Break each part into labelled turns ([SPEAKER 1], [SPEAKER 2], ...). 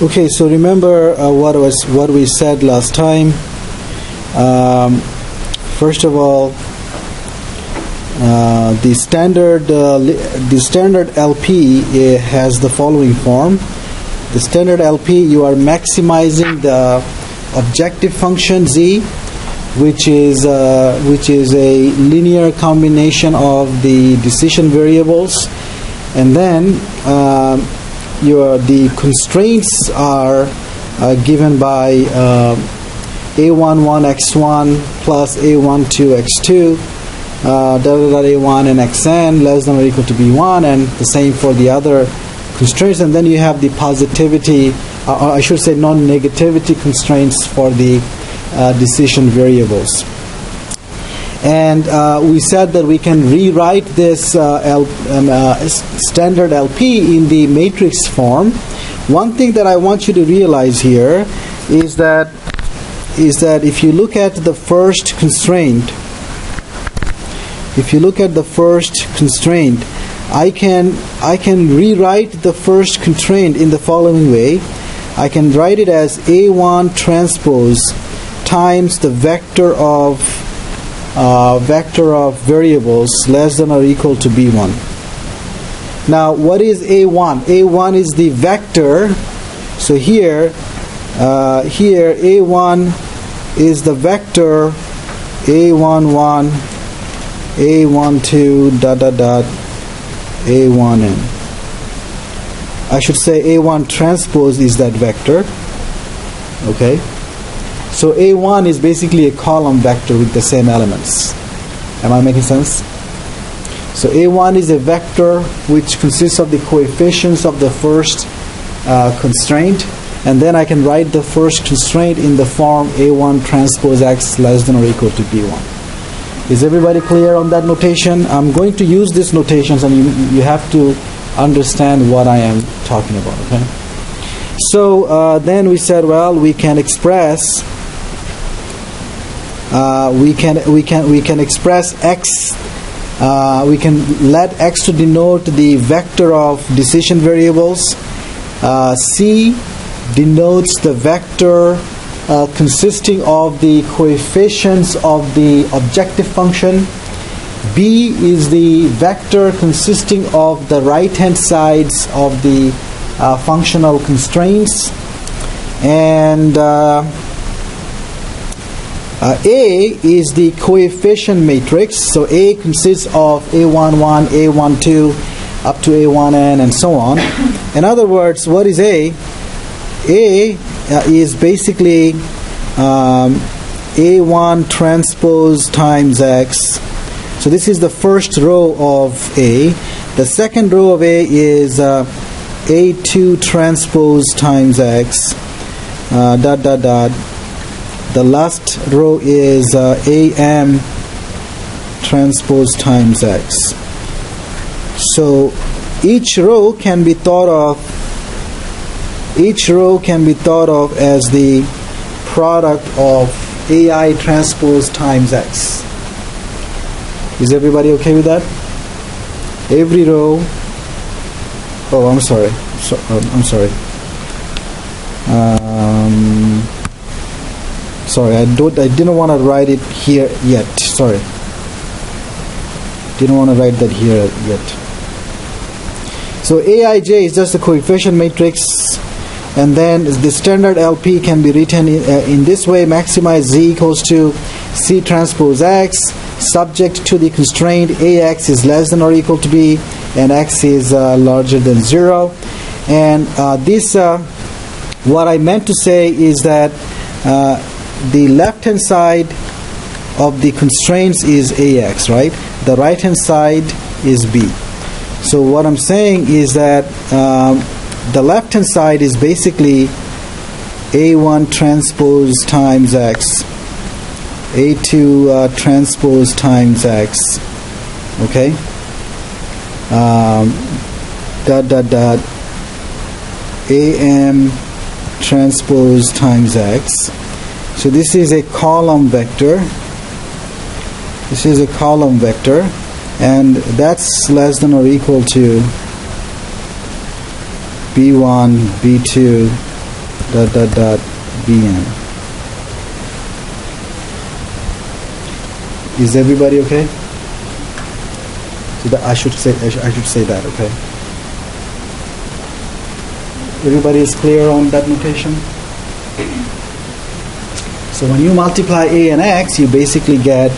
[SPEAKER 1] Okay, so remember what we said last time. First of all, the standard LP has the following form. The standard LP, you are maximizing the objective function z, which is a linear combination of the decision variables, and then the constraints are given by a11x1 plus a12x2 a1 and xn less than or equal to b1, and the same for the other constraints. And then you have the positivity, or I should say non-negativity constraints for the decision variables. And we said that we can rewrite this standard LP in the matrix form. One thing that I want you to realize here is that if you look at the first constraint, I can rewrite the first constraint in the following way. I can write it as A1 transpose times the vector of variables less than or equal to b1. Now, what is A1? A1 is the vector. So here A1 is the vector A11, A12, A1n. I should say A1 transpose is that vector. Okay. So A1 is basically a column vector with the same elements. Am I making sense? So A1 is a vector which consists of the coefficients of the first constraint, and then I can write the first constraint in the form A1 transpose x less than or equal to b1. Is everybody clear on that notation? I'm going to use these notations, and you have to understand what I am talking about. Okay. So then we said, well, we can express express x. We can let x to denote the vector of decision variables. C denotes the vector consisting of the coefficients of the objective function. B is the vector consisting of the right-hand sides of the functional constraints. And A is the coefficient matrix. So A consists of A11, A12, up to A1n, and so on. In other words, what is A? A is basically A1 transpose times x. So this is the first row of A. The second row of A is A2 transpose times x, The last row is AM transpose times x. So each row can be thought of as the product of AI transpose times x. Is everybody okay with that? Every row. Oh, I'm sorry. Sorry, I didn't want to write it here yet. Sorry. Didn't want to write that here yet. So Aij is just a coefficient matrix, and then the standard LP can be written in this way: maximize z equals to C transpose x, subject to the constraint Ax is less than or equal to b, and x is larger than 0. And what I meant to say is that the left-hand side of the constraints is Ax, right? The right-hand side is b. So what I'm saying is that the left-hand side is basically A1 transpose times x, A2 transpose times x, okay? AM transpose times x. So this is a column vector. And that's less than or equal to B1, B2, Bn. Is everybody okay? So that I should say that, okay? Everybody is clear on that notation? So when you multiply A and X, you basically get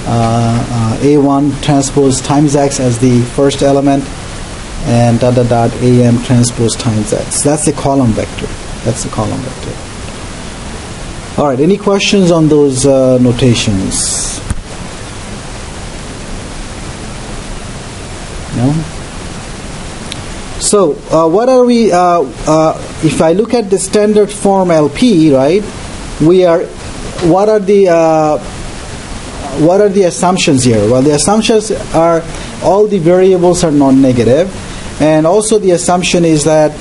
[SPEAKER 1] A1 transpose times X as the first element, and AM transpose times X. That's the column vector. All right, any questions on those notations? No? So what are we, if I look at the standard form LP, right, what are the assumptions here? Well, the assumptions are all the variables are non-negative, and also the assumption is that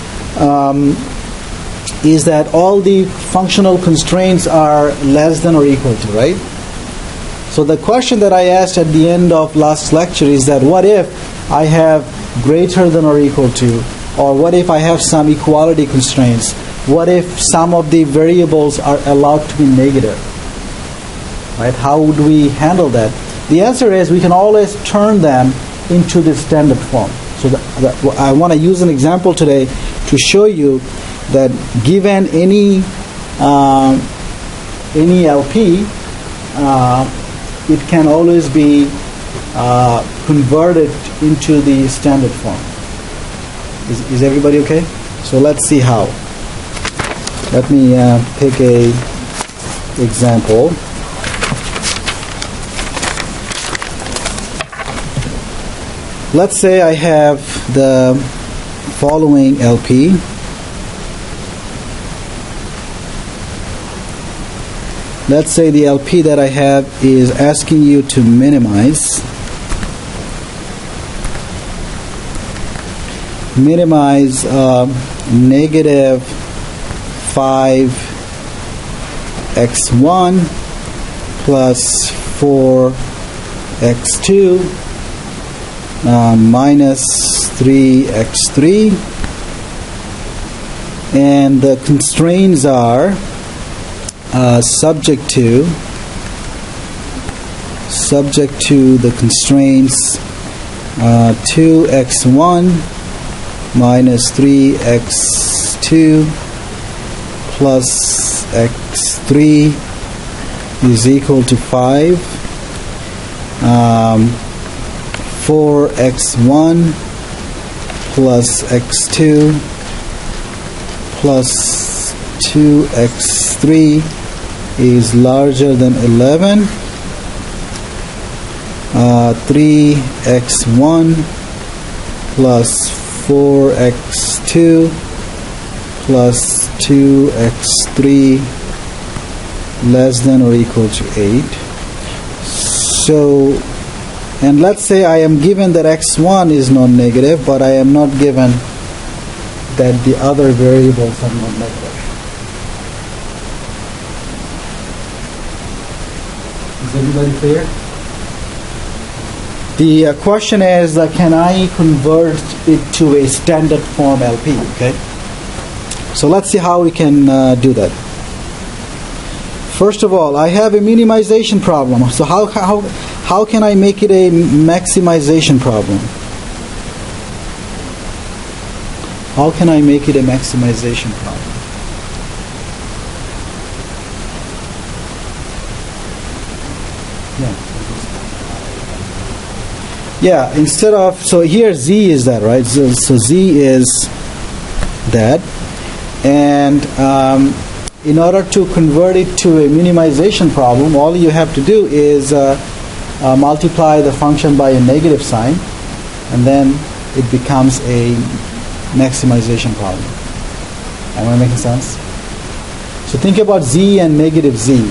[SPEAKER 1] all the functional constraints are less than or equal to, right? So the question that I asked at the end of last lecture is that what if I have greater than or equal to, or what if I have some equality constraints? What if some of the variables are allowed to be negative? Right? How would we handle that? The answer is we can always turn them into the standard form. So I want to use an example today to show you that given any LP, it can always be converted into the standard form. Is everybody okay? So let's see how. Let me pick a example. Let's say I have the following LP. Let's say the LP that I have is asking you to minimize negative 5x1 plus 4x2 minus 3x3, and the constraints are subject to the constraints 2x1 minus 3x2 plus x3 is equal to 5. 4x1 plus x2 plus 2x3 is larger than 11. 3x1 plus 4x2 plus 2x3 less than or equal to 8. So, and let's say I am given that x1 is non-negative, but I am not given that the other variables are non-negative. Is everybody clear? The question is, can I convert it to a standard form LP? Okay. So let's see how we can do that. First of all, I have a minimization problem. So how can I make it a maximization problem? How can I make it a maximization problem? Yeah, instead of, so here Z is that, right? So Z is that. And in order to convert it to a minimization problem, all you have to do is multiply the function by a negative sign, and then it becomes a maximization problem. Am I making sense? So think about Z and negative Z.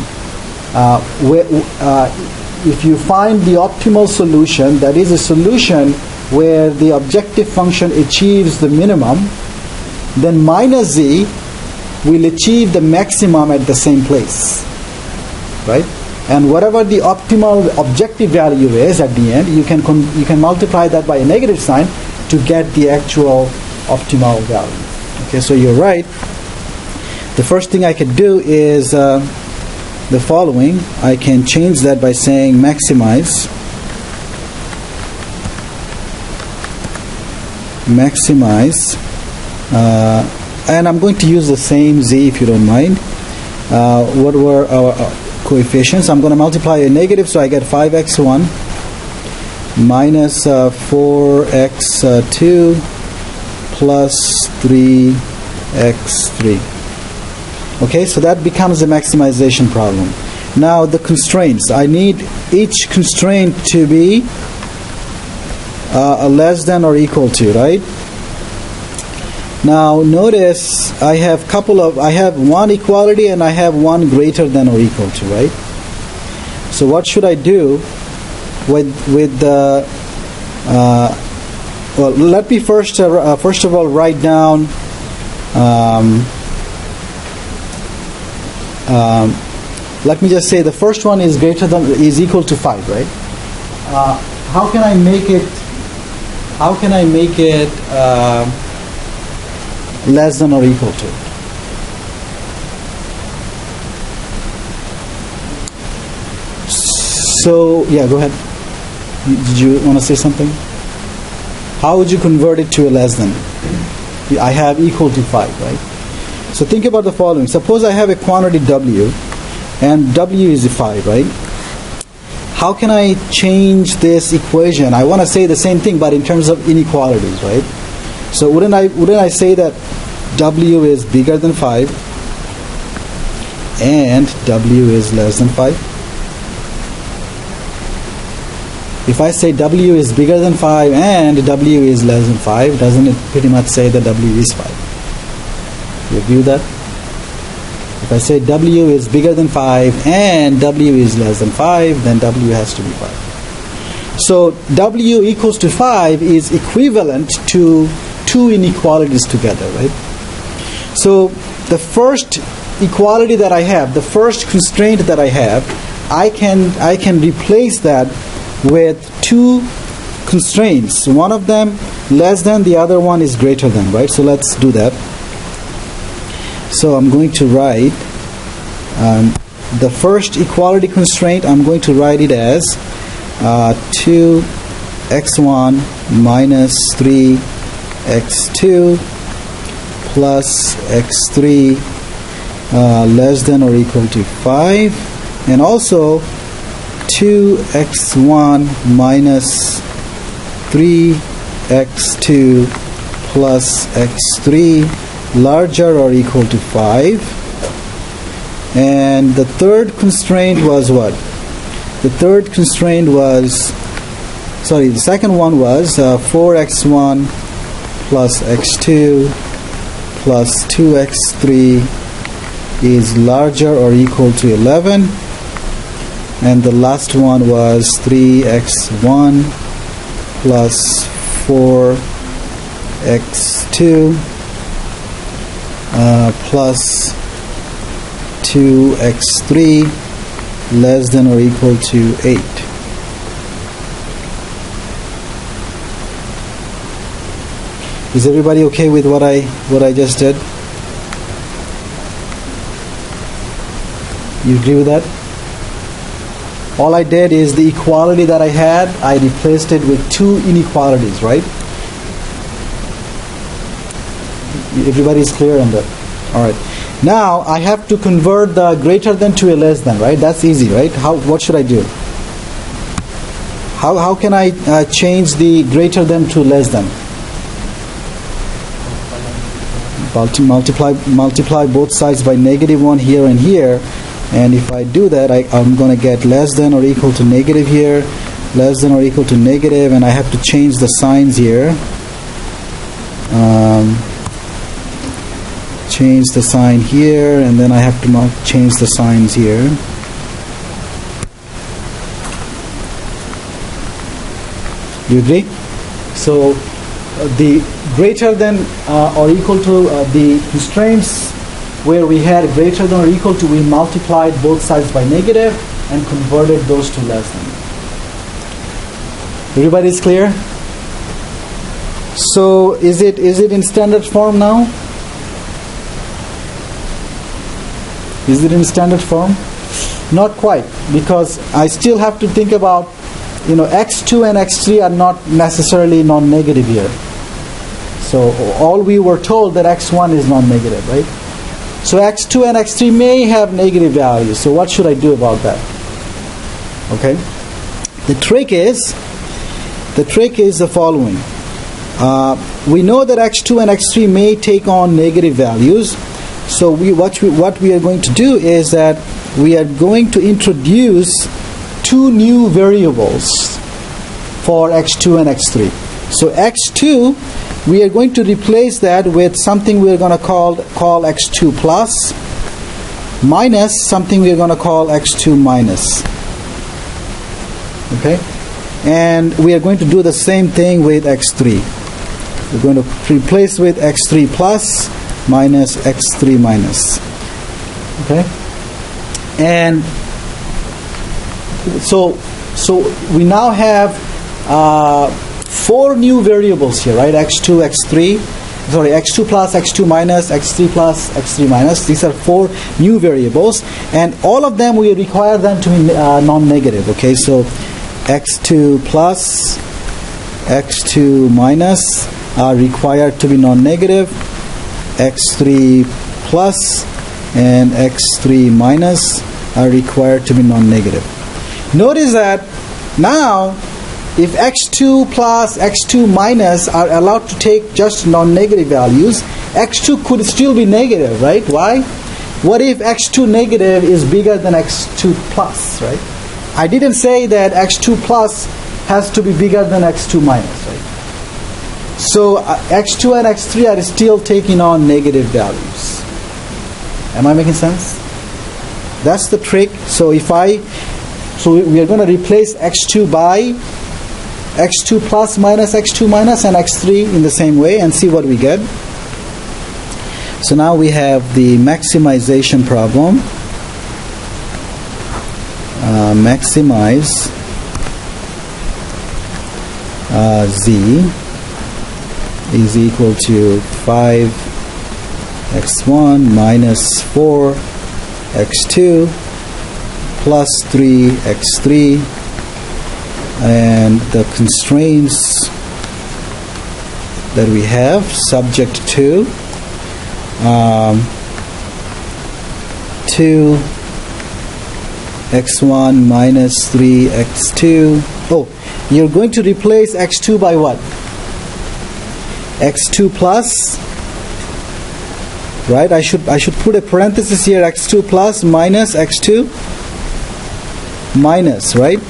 [SPEAKER 1] If you find the optimal solution, that is a solution where the objective function achieves the minimum, then minus Z will achieve the maximum at the same place, right? And whatever the optimal objective value is at the end, you can multiply that by a negative sign to get the actual optimal value. Okay, so you're right. the first thing I could do is the following. I can change that by saying maximize and I'm going to use the same z if you don't mind. What were our coefficients? I'm going to multiply a negative, so I get 5x1 minus 4x2 plus 3x3. Okay, so that becomes a maximization problem. Now the constraints. I need each constraint to be less than or equal to, right? Now notice I have one equality and I have one greater than or equal to, right? So what should I do with the well, let me first of all write down let me just say the first one is equal to 5, right? How can I make it less than or equal to? So yeah, go ahead. Did you want to say something? How would you convert it to a less than? I have equal to 5, right? So think about the following. Suppose I have a quantity W and W is a 5, right? How can I change this equation? I want to say the same thing, but in terms of inequalities, right? So wouldn't I say that W is bigger than 5 and W is less than 5? If I say W is bigger than 5 and W is less than 5, doesn't it pretty much say that W is 5? You agree with that? If I say W is bigger than 5 and W is less than 5, then W has to be 5. So W equals to 5 is equivalent to two inequalities together, right? So the first equality that I have, the first constraint that I have, I can replace that with two constraints. One of them less than, the other one is greater than, right? So let's do that. So I'm going to write the first equality constraint. I'm going to write it as 2x1 minus 3x2 plus x3 less than or equal to 5, and also 2x1 minus 3x2 plus x3 larger or equal to 5. And the third constraint was what? The second one was 4x1 plus x2 plus 2x3 is larger or equal to 11. And the last one was 3x1 plus 4x2 plus 2x3 less than or equal to 8. Is everybody okay with what I just did? You agree with that? All I did is the equality that I had, I replaced it with two inequalities, right? Everybody is clear on that? All right. Now I have to convert the greater than to a less than, right? That's easy, right? What should I do? How can I change the greater than to less than? Multiply both sides by -1 here and here, and if I do that, I'm going to get less than or equal to negative here, less than or equal to negative, and I have to change the signs here. Change the sign here, and then I have to change the signs here. You agree? So the greater than or equal to the constraints where we had greater than or equal to, we multiplied both sides by negative and converted those to less than. Everybody's clear? So is it in standard form now? Is it in standard form? Not quite, because I still have to think about, x2 and x3 are not necessarily non-negative here. So all we were told that x1 is non-negative, right? So x2 and x3 may have negative values. So what should I do about that? Okay. The trick is the following. We know that x2 and x3 may take on negative values. So what we are going to do is that we are going to introduce two new variables for x2 and x3. So x2, we are going to replace that with something we're going to call x2 plus, minus something we're going to call x2 minus. Okay? And we are going to do the same thing with x3. We're going to replace with x3 plus minus x3 minus. Okay? And so we now have four new variables here, right? x2 plus, x2 minus, x3 plus, x3 minus. These are four new variables, and all of them we require them to be non-negative. Okay, so x2 plus, x2 minus are required to be non-negative. x3 plus and x3 minus are required to be non-negative. Notice that now, if x2 plus, x2 minus are allowed to take just non-negative values, x2 could still be negative, right? Why? What if x2 negative is bigger than x2 plus, right? I didn't say that x2 plus has to be bigger than x2 minus, right? So x2 and x3 are still taking on negative values. Am I making sense? That's the trick. So we are going to replace x2 by x2 plus minus x2 minus and x3 in the same way and see what we get. So now we have the maximization problem. Maximize z is equal to 5x1 minus 4x2 plus 3x3, and the constraints that we have subject to 2x1 minus 3x2. Oh, you're going to replace x2 by what? x2 plus, right? I should put a parenthesis here, x2 plus minus x2 minus, right?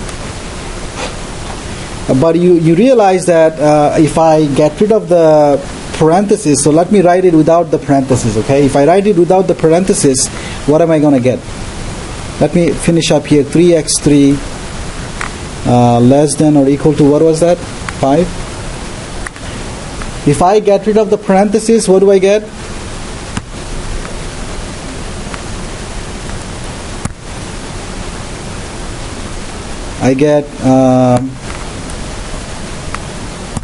[SPEAKER 1] But you realize that if I get rid of the parenthesis, so let me write it without the parenthesis, okay? If I write it without the parenthesis, what am I going to get? Let me finish up here. 3x3 less than or equal to, what was that? 5? If I get rid of the parenthesis, what do I get? I get,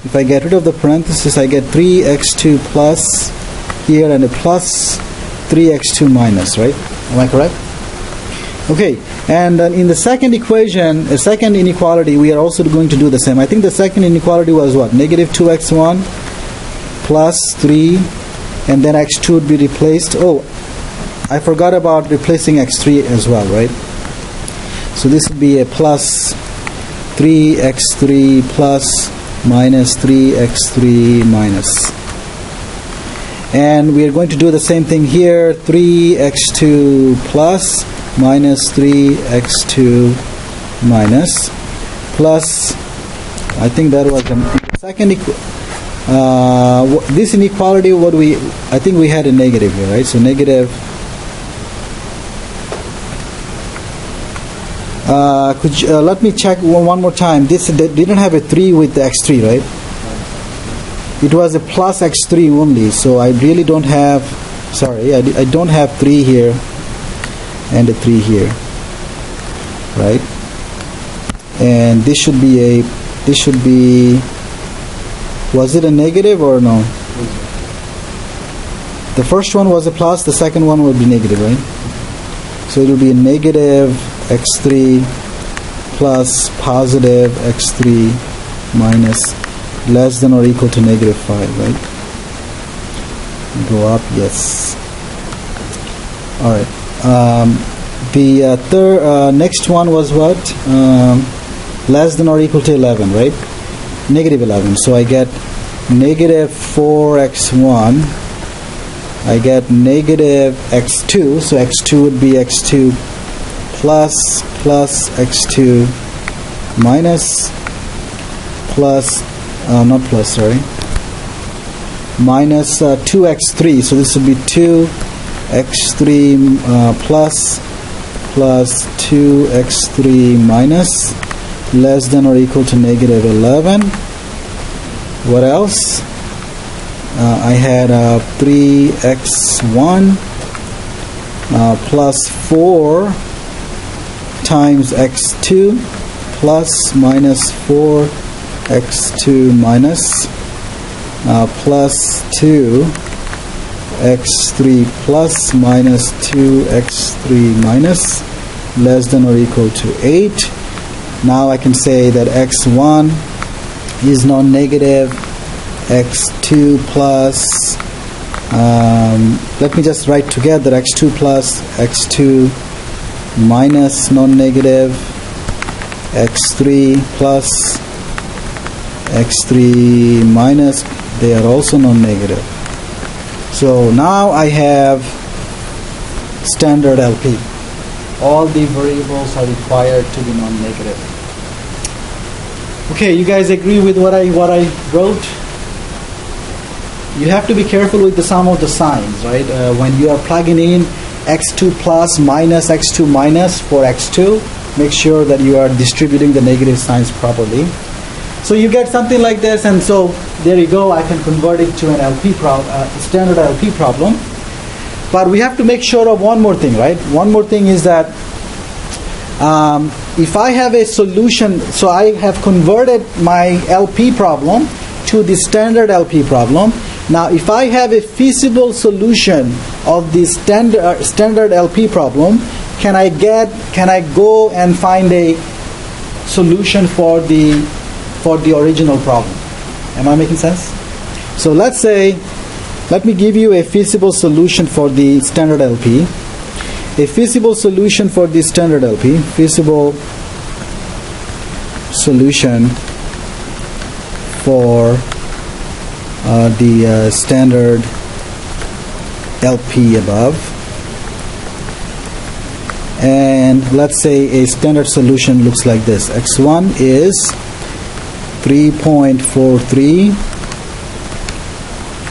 [SPEAKER 1] if I get rid of the parenthesis, I get 3x2 plus here and a plus 3x2 minus, right? Am I correct? Okay, and in the second equation, a second inequality, we are also going to do the same. I think the second inequality was what? Negative 2x1 plus 3, and then x2 would be replaced. Oh, I forgot about replacing x3 as well, right? So this would be a plus 3x3 plus minus 3x3 minus. And we are going to do the same thing here. 3x2 plus minus 3x2 minus plus, I think that was the second this inequality, I think we had a negative here, right? So negative, let me check one more time. This didn't have a 3 with the x3, right? It was a plus x3 only, so I really don't have, sorry, I don't have 3 here and a 3 here, right? And this should be was it a negative or no? The first one was a plus, the second one would be negative, right? So it will be negative x3 plus positive x3 minus less than or equal to negative 5, right? Go up, yes. All right. The next one was what? Less than or equal to 11, right? Negative 11. So I get negative 4x1. I get negative x2. So x2 would be x2 plus x2 minus minus 2x3. So this would be 2x3 plus 2x3 minus less than or equal to negative 11. What else? I had 3x1 plus 4 times x2 plus minus 4x2 minus plus 2x3 plus minus 2x3 minus less than or equal to 8. Now I can say that x1 is non-negative, x2 plus, let me just write together, x2 plus x2 minus non-negative, x3 plus x3 minus, they are also non-negative. So now I have standard LP. All the variables are required to be non-negative. Okay, you guys agree with what I wrote? You have to be careful with some of the signs, right? When you are plugging in x2 plus minus x2 minus for x2, make sure that you are distributing the negative signs properly. So you get something like this, and so there you go. I can convert it to an LP standard LP problem. But we have to make sure of one more thing, right? One more thing is that if I have a solution, so I have converted my LP problem to the standard LP problem. Now, if I have a feasible solution of the standard LP problem, can I go and find a solution for the original problem? Am I making sense? So let's me give you a feasible solution for the standard LP. A feasible solution for the standard LP. Feasible solution for the standard LP above. And let's say a standard solution looks like this. X1 is 3.43.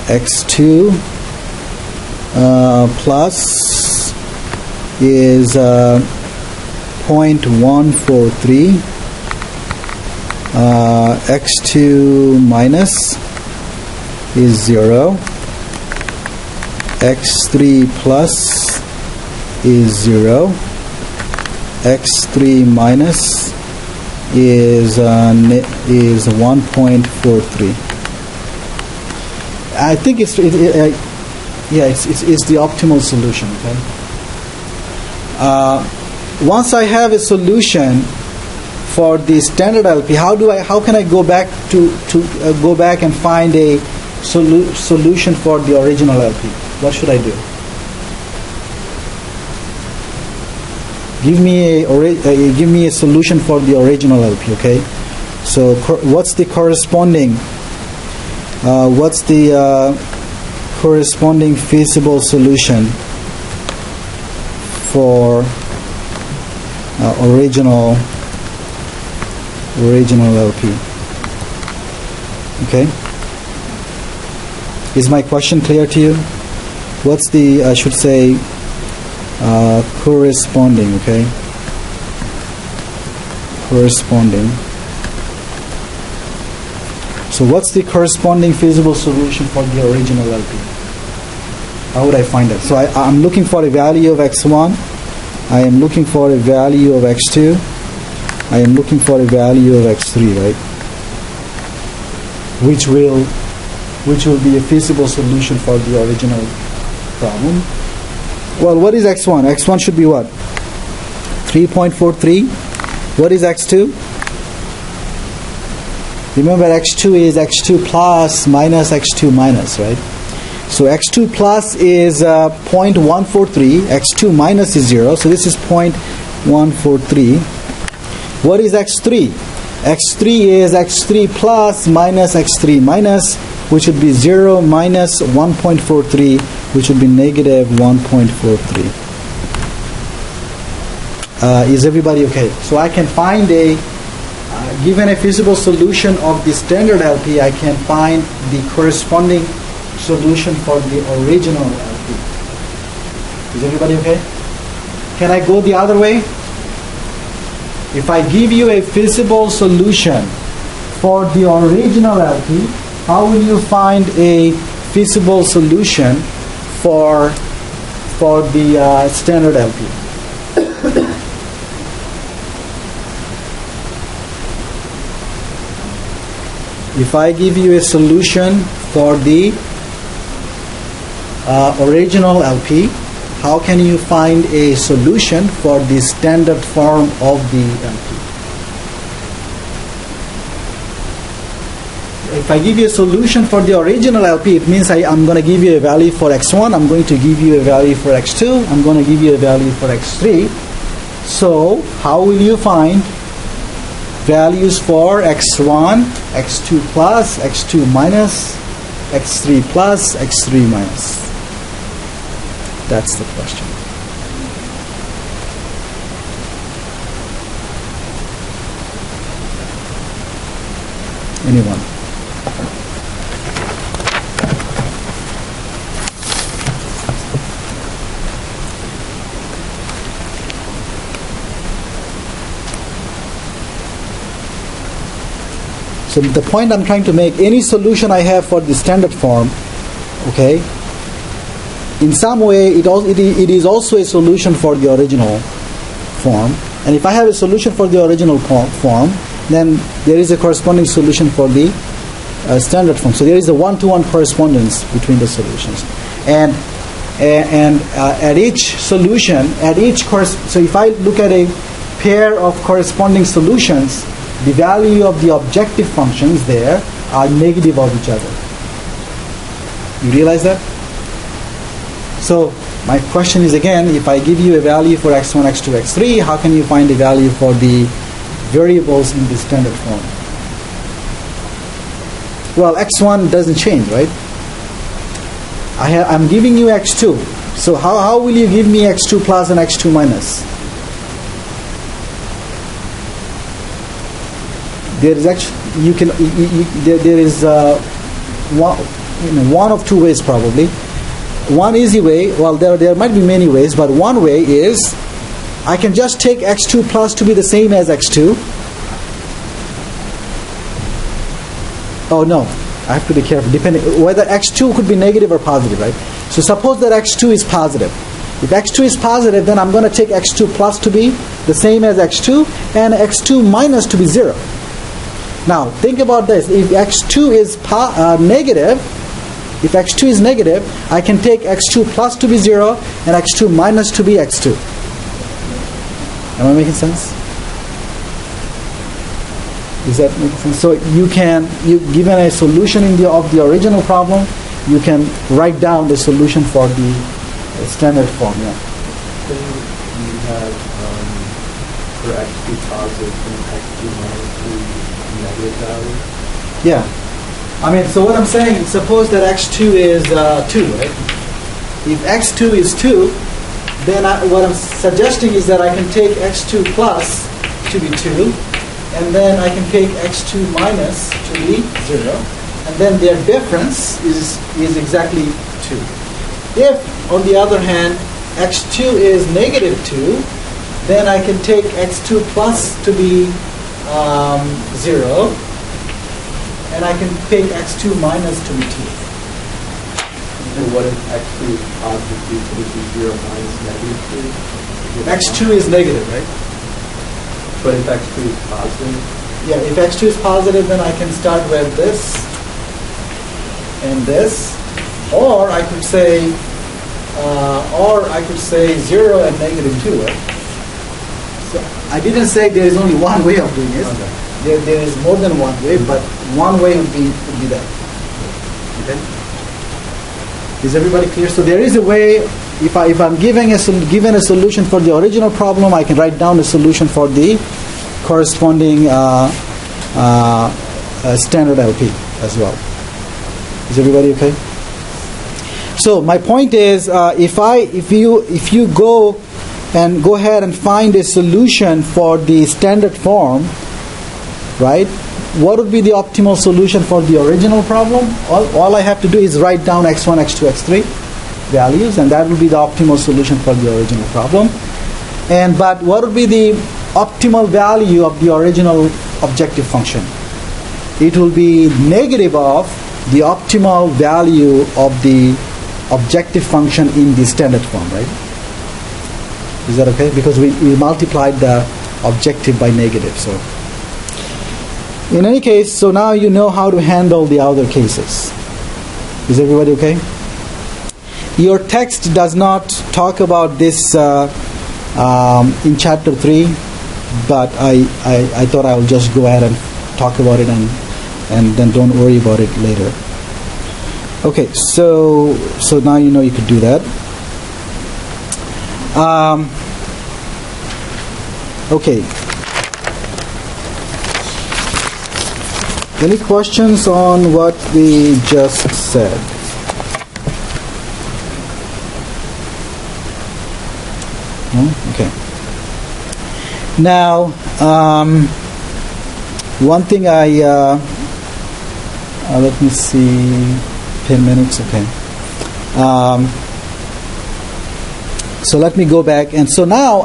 [SPEAKER 1] X2 plus is 0.143. X2 minus is 0. X3 plus is 0. X3 minus is 1.43. I think it's the optimal solution. Okay. Once I have a solution for the standard LP, how can I go back go back and find a solution for the original LP? What should I do? Give me a solution for the original LP. Okay. So what's the corresponding feasible solution for original LP? Okay. Is my question clear to you? What's the, I should say, corresponding, okay? Corresponding. So what's the corresponding feasible solution for the original LP? How would I find that? So I'm looking for a value of x1. I am looking for a value of x2. I am looking for a value of x3, right? Which will be a feasible solution for the original problem. Well, what is x1? x1 should be what? 3.43. What is x2? Remember, x2 is x2 plus minus x2 minus, right? So x2 plus is 0.143, x2 minus is 0, so this is 0.143. What is x3? x3 is x3 plus minus x3 minus, which would be 0 minus 1.43, which would be negative 1.43. Is everybody okay? So I can find a, given a feasible solution of the standard LP, I can find the corresponding solution for the original LP. Is everybody okay? Can I go the other way? If I give you a feasible solution for the original LP, how will you find a feasible solution for the standard LP? If I give you a solution for the original LP, how can you find a solution for the standard form of the LP? If I give you a solution for the original LP, it means I'm going to give you a value for x1, I'm going to give you a value for x2, I'm going to give you a value for x3. So, how will you find values for x1, x2 plus, x2 minus, x3 plus, x3 minus? That's the question. Anyone? So the point I'm trying to make, any solution I have for the standard form, okay, in some way it is also a solution for the original form. And if I have a solution for the original form, then there is a corresponding solution for the standard form. So there is a one-to-one correspondence between the solutions. And at each solution, so if I look at a pair of corresponding solutions, the value of the objective functions there are negative of each other. You realize that? So my question is again, if I give you a value for x1, x2, x3, how can you find a value for the variables in the standard form? Well, x1 doesn't change, right? I'm giving you x2. So how will you give me x2 plus and x2 minus? There is actually there is one of two ways probably. One easy way, well there might be many ways, but one way is I can just take x2 plus to be the same as x2. Oh no, I have to be careful, depending whether x2 could be negative or positive, right? So suppose that x2 is positive. If x2 is positive, then I'm going to take x2 plus to be the same as x2 and x2 minus to be 0. Now, think about this. If x2 is negative, I can take x2 plus to be 0 and x2 minus to be x2. Am I making sense? Does that make sense? So given a solution of the original problem, you can write down the solution for the standard form. Yeah.
[SPEAKER 2] Then you have for x2 positive and x2 minus negative value.
[SPEAKER 1] Yeah. I mean, so what I'm saying, suppose that x2 is 2, right? If x2 is 2, then what I'm suggesting is that I can take x2 plus to be 2, and then I can take x2 minus to be 0, and then their difference is exactly 2. If, on the other hand, x2 is negative 2, then I can take x2 plus to be 0, and I can take x2 minus to be 2.
[SPEAKER 2] And what if x2 is positive 2, so this is 0 minus negative 2?
[SPEAKER 1] x2 is negative, right?
[SPEAKER 2] But if x2 is positive?
[SPEAKER 1] Yeah, if x2 is positive, then I can start with this and this, or I could say 0 and negative 2, right? I didn't say there is only one way of doing it.
[SPEAKER 2] Okay.
[SPEAKER 1] There is more than one way, but one way would be that. Okay. Is everybody clear? So there is a way. If I'm given a solution for the original problem, I can write down a solution for the corresponding standard LP as well. Is everybody okay? So my point is, if you go ahead and find a solution for the standard form, right? What would be the optimal solution for the original problem? All I have to do is write down x1, x2, x3 values, and that will be the optimal solution for the original problem. But what would be the optimal value of the original objective function? It will be negative of the optimal value of the objective function in the standard form, right? Is that okay? Because we multiplied the objective by negative. So in any case, so now you know how to handle the other cases. Is everybody okay? Your text does not talk about this in chapter 3, but I thought I would just go ahead and talk about it and then don't worry about it later. Okay, so now you know you could do that. Okay. Any questions on what we just said? No? Okay. Now, one thing let me see, 10 minutes, okay. So let me go back, and so now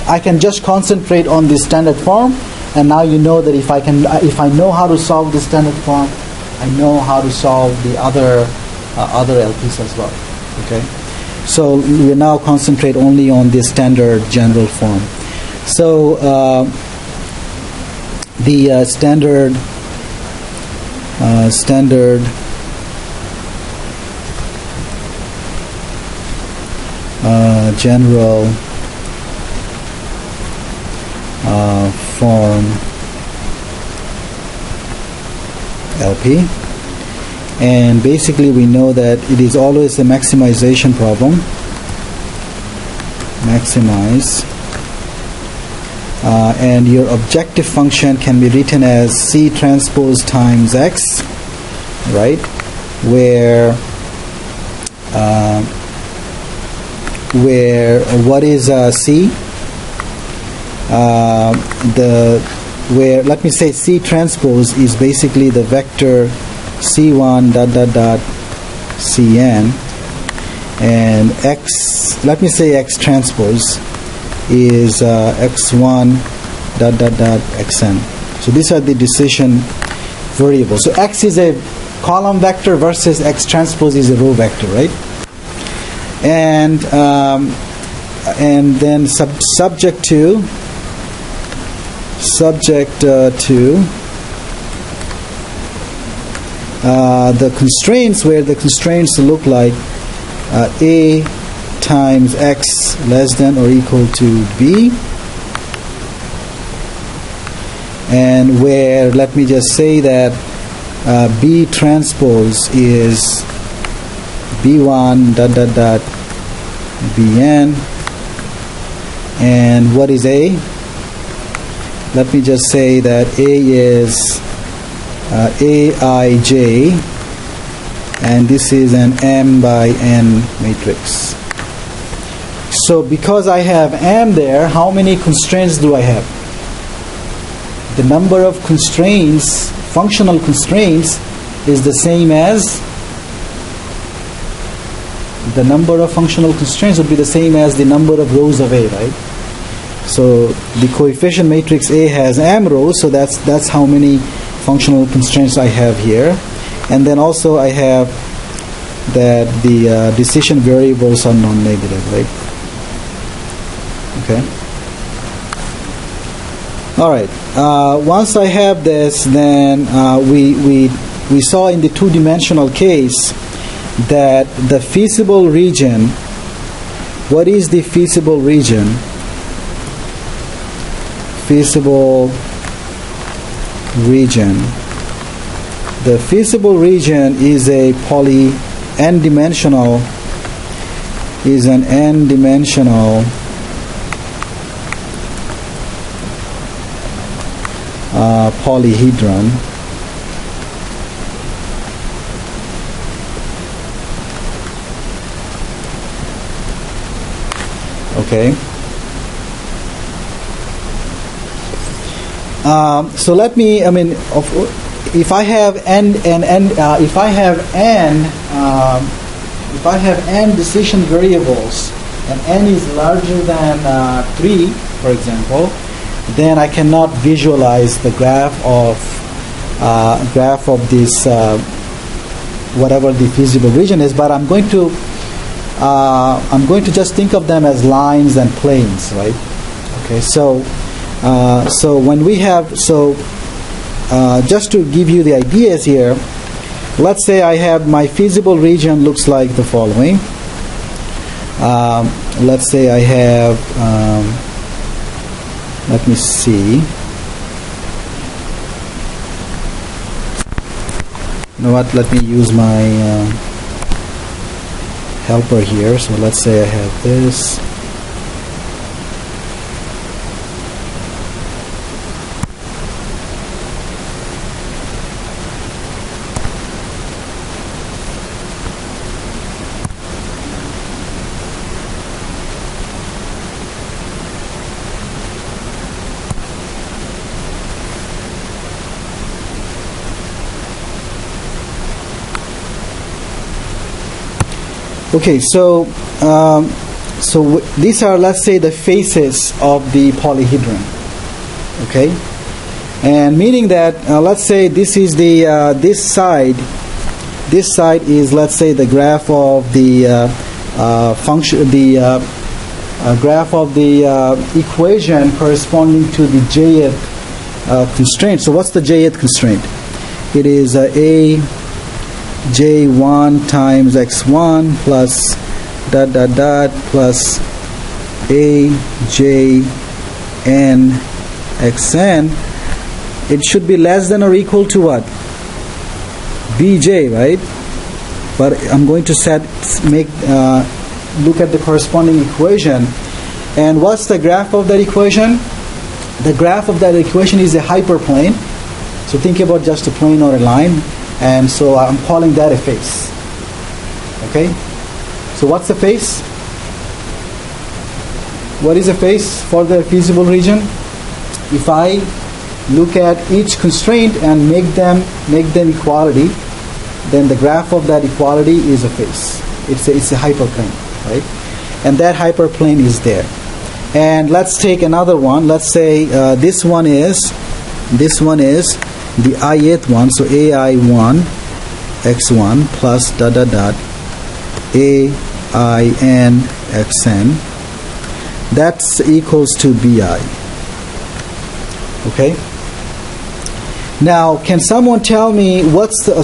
[SPEAKER 1] I can just concentrate on the standard form, and now you know that if I know how to solve the standard form, I know how to solve the other LPs as well. Okay. So we now concentrate only on the standard general form. So the standard general form LP, and basically we know that it is always a maximization problem. Maximize, and your objective function can be written as C transpose times X, right? Where what is C? Where let me say C transpose is basically the vector C1 ... Cn, and X, let me say X transpose is X1 ... Xn. So these are the decision variables. So X is a column vector versus X transpose is a row vector, right? And then subject to the constraints, where the constraints look like A times X less than or equal to B, and where, let me just say that B transpose is B1 ... Bn, and what is A? Let me just say that A is Aij, and this is an M by N matrix. So because I have M there, how many constraints do I have? The number of constraints, functional constraints, is the same as the number of functional constraints would be the same as the number of rows of A, right? So the coefficient matrix A has M rows, so that's how many functional constraints I have here. And then also I have that the decision variables are non-negative, right? Okay. All right. Once I have this, then we saw in the two-dimensional case that the feasible region, what is the feasible region? feasible region. The feasible region is a n-dimensional polyhedron. Okay. So let me. If I have n decision variables and n is larger than 3, for example, then I cannot visualize the graph of this whatever the feasible region is. But I'm going to just think of them as lines and planes, right? Okay. So when we have just to give you the ideas here, let's say I have my feasible region looks like the following. Let's say I have, let me see. You know what? Let me use my helper here. So let's say I have this. Okay, so these are, let's say, the faces of the polyhedron. Okay, and meaning that let's say this is the this side is, let's say, the graph of the function, the graph of the equation corresponding to the jth constraint. So what's the jth constraint? It is a j1 times x1 plus dot dot dot plus a j n xn. It should be less than or equal to what? bj, right? But I'm going to look at the corresponding equation. And what's the graph of that equation? The graph of that equation is a hyperplane. So think about just a plane or a line. And so I'm calling that a face. Okay? So what's the face? What is a face for the feasible region? If I look at each constraint and make them equality, then the graph of that equality is a face. It's a hyperplane, right? And that hyperplane is there. And let's take another one. Let's say this one is the ith one, so ai1 x1 plus dot dot dot ain xn. That's equals to bi. Okay. Now, can someone tell me what's the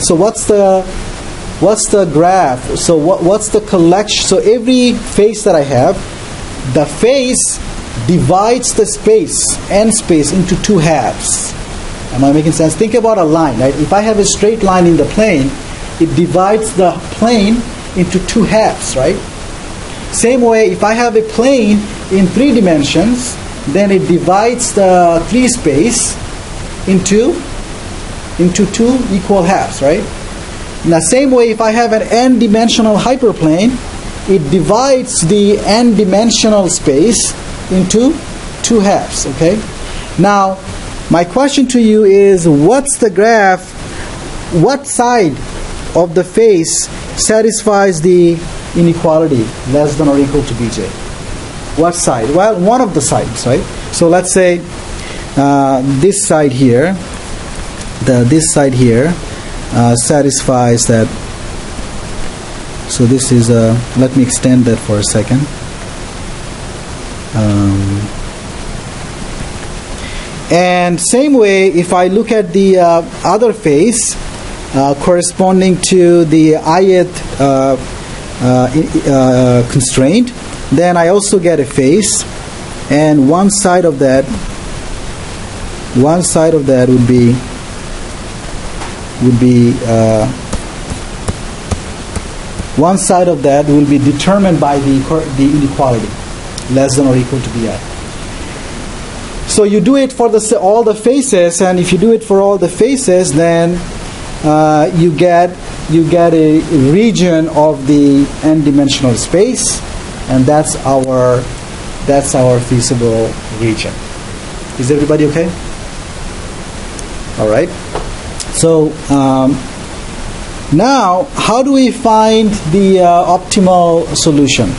[SPEAKER 1] graph? So what's the collection? So every face that I have, the face divides the space, n space, into two halves. Am I making sense? Think about a line, right? If I have a straight line in the plane, it divides the plane into two halves, right? Same way, if I have a plane in 3 dimensions, then it divides the 3 space into 2 equal halves, right? Now, same way, if I have an n-dimensional hyperplane, it divides the n-dimensional space into 2 halves, okay? Now, my question to you is, what's the graph, what side of the face satisfies the inequality less than or equal to bj? What side? Well, one of the sides, right? So let's say this side here, this side here satisfies that. So this is let me extend that for a second. And same way, if I look at the other face corresponding to the ith constraint, then I also get a face, and one side of that one side of that would be one side of that will be determined by the inequality, less than or equal to bi. So you do it for all the faces, and if you do it for all the faces, then you get a region of the n-dimensional space, and that's our feasible region. Is everybody okay? All right. So now, how do we find the optimal solution?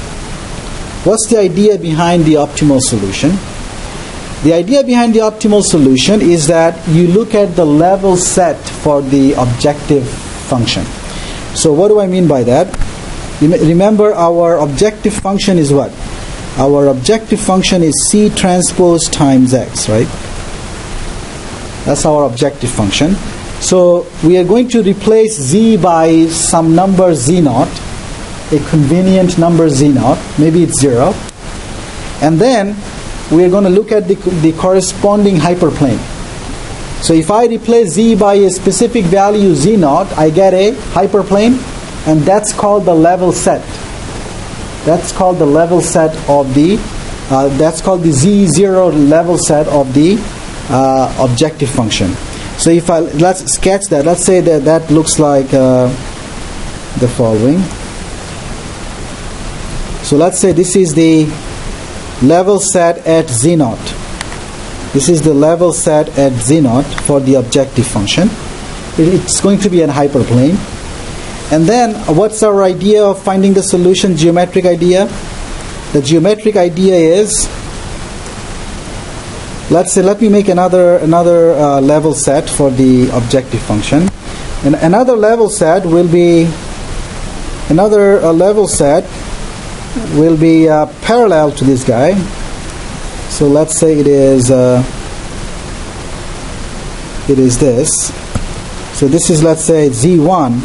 [SPEAKER 1] What's the idea behind the optimal solution? The idea behind the optimal solution is that you look at the level set for the objective function. So what do I mean by that? Remember, our objective function is what? Our objective function is C transpose times X, right? That's our objective function. So we are going to replace Z by some number Z0, a convenient number Z0, maybe it's 0. And then we are going to look at the corresponding hyperplane. So if I replace Z by a specific value Z0, I get a hyperplane, and that's called the level set. That's called the level set of the, that's called the Z0 level set of the objective function. So if let's sketch that. Let's say that looks like the following. So let's say this is the level set at Z0. This is the level set at Z0 for the objective function. It's going to be a hyperplane. And then what's our idea of finding the solution, geometric idea? The geometric idea is, let me make another level set for the objective function. And another level set will be parallel to this guy. So let's say it is this. So this is, let's say, Z1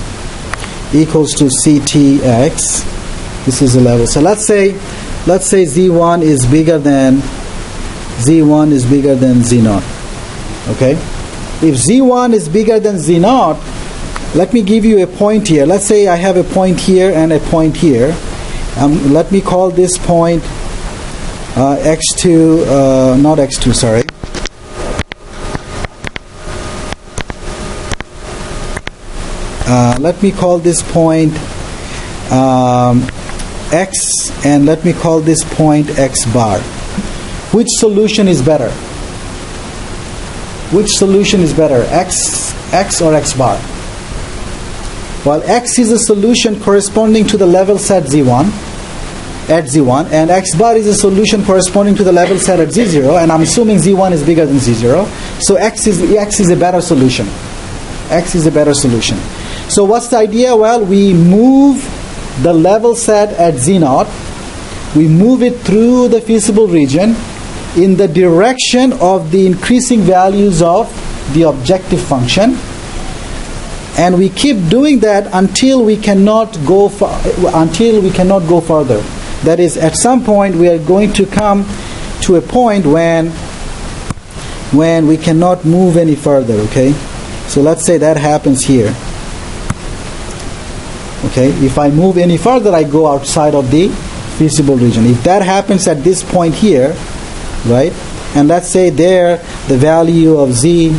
[SPEAKER 1] equals to CTX. This is the level. So let's say Z1 is bigger than Z0. Okay? If Z1 is bigger than Z0, let me give you a point here. Let's say I have a point here and a point here. Let me call this point x2, not x2, sorry. Let me call this point x, and let me call this point x bar. Which solution is better? Which solution is better, x or x bar? Well, x is a solution corresponding to the level set Z1, at Z1, and x bar is a solution corresponding to the level set at Z0, and I'm assuming Z1 is bigger than Z0, so x is a better solution. X is a better solution. So what's the idea? Well, we move the level set at Z0, we move it through the feasible region in the direction of the increasing values of the objective function, and we keep doing that until we cannot go further. That is, at some point we are going to come to a point when we cannot move any further. Okay, so let's say that happens here. Okay, if I move any further, I go outside of the feasible region. If that happens at this point here, right, and let's say there the value of Z,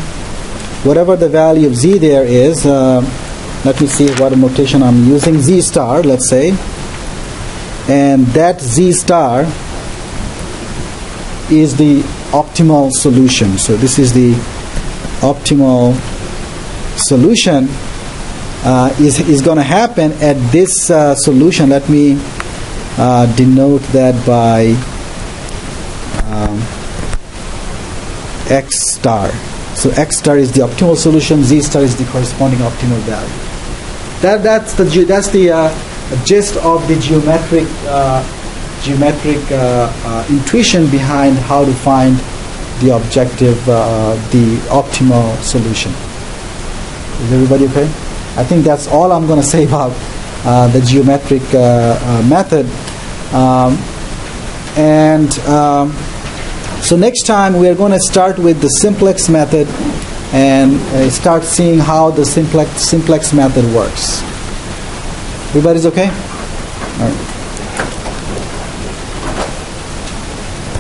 [SPEAKER 1] whatever the value of Z there is, let me see what notation I'm using, Z star, let's say, and that Z star is the optimal solution. So this is the optimal solution. Is going to happen at this solution. Let me denote that by X star. So X star is the optimal solution, Z star is the corresponding optimal value. That's the gist of the geometric intuition behind how to find the objective, the optimal solution. Is everybody okay? I think that's all I'm going to say about the geometric method. So next time we are going to start with the simplex method and start seeing how the simplex method works. Everybody's okay? All right.